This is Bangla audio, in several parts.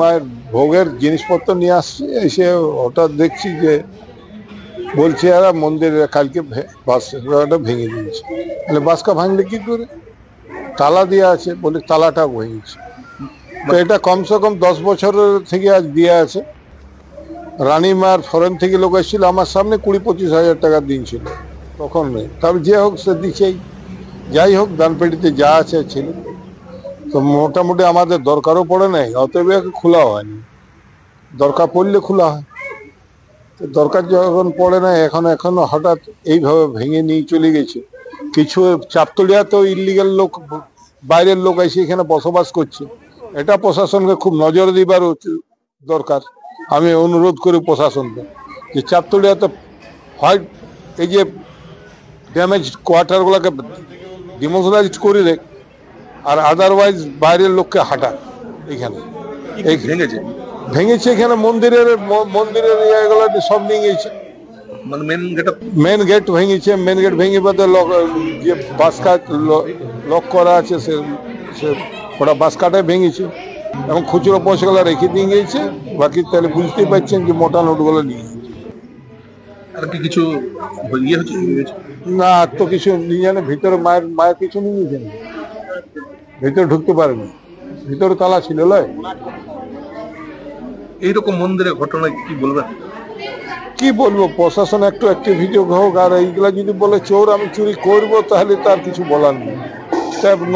মায়ের ভোগের জিনিসপত্র নিয়ে আসছে, এসে হঠাৎ দেখছি যে বলছে এরা মন্দিরে কালকে বাসটা ভেঙে দিয়েছে। তাহলে বাসটা ভাঙলে কি করে? তালা দেওয়া আছে, বলে তালাটা ভেঙেছে। তো এটা কমসে কম 10 বছরের থেকে আজ দিয়ে আছে। রানীমার ফরেন থেকে লোক এসেছিল আমার সামনে, 20-25 হাজার টাকা দিন ছিল তখন নেই। তবে যে হোক সে দিচ্ছেই, যাই হোক দানপেটিতে যা আছে ছিল। তো মোটামুটি আমাদের দরকারও পড়ে নাই, অতএব খোলা হয়নি। দরকার পড়লে খোলা হয়, দরকার যখন পড়ে না। এখনো হঠাৎ এইভাবে ভেঙে নিয়ে চলে গেছে। কিছু চাপতলিয়াতেও ইলিগাল লোক, বাইরের লোক এসে এখানে বসবাস করছে। এটা প্রশাসনকে খুব নজর দিবার দরকার। আমি অনুরোধ করি প্রশাসনকে যে চাপতলিয়াতে হয় এই যে ড্যামেজ কোয়ার্টার গুলাকে ডিমোশনাইজ করে দেখ, আর আদারওয়াইজ বাইরের লোককে হাঁটা। এখানে ভেঙেছে এখানে মন্দিরের ইয়েগুলো সব নিয়ে গেছে। মেন গেট ভেঙেছে। মেন গেট ভেঙে বাদে যে বাসকাট লক করা আছে সে ওটা বাসকাটে ভেঙেছে এবং খুচরো পয়সাগুলো রেখে দিয়ে গিয়েছে। বাকি তাহলে বুঝতেই পারছেন যে মোটা নোটগুলো নিয়ে কিছু না, আর তো কিছু নিয়ে জানে। ভিতরে মায়ের কিছু নিয়ে গেছেন, ভিতরে ঢুকতে পারেনি, ভিতরে তালা ছিল। লয় এইরকম মন্দিরের ঘটনা কি বলবেন? কি বলবো, প্রশাসন একটু অ্যাক্টিভিটি হোক। আর এইগুলা যদি বলে চোর আমি চুরি করব, তাহলে তার কিছু বলার নেই।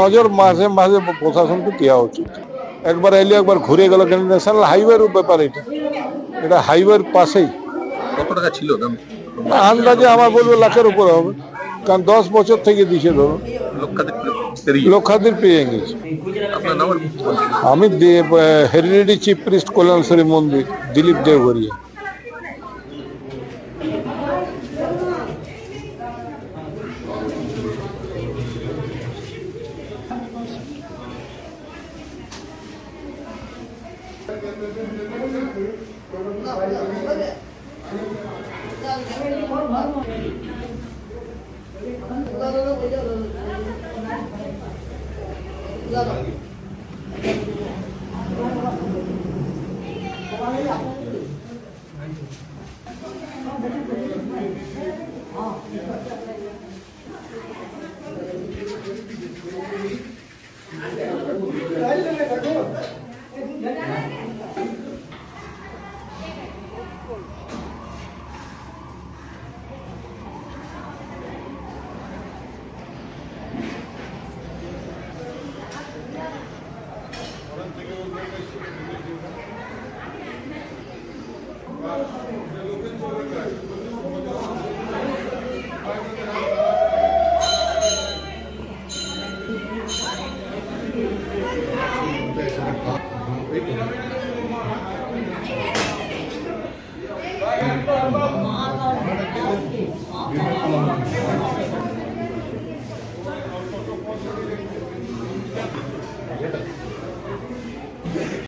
নজর মাঝে মাঝে প্রশাসনকে দেওয়া উচিত। একবার এলে একবার ঘুরে গেল, কেন ন্যাশনাল হাইওয়ের ব্যাপার। এটা হাইওয়ের পাশেই। কত টাকা ছিল দাম? আন্দাজে আমার বলবো লাখের উপরে হবে, কারণ 10 বছর থেকে দিছে। ধরো লক্ষাধিক পেয়ে গেছে। আমি হেরিডিটি চিফ প্রিস্ট কল্যাণেশ্বরী মন্দির, দিলীপ দেওঘরিয়া।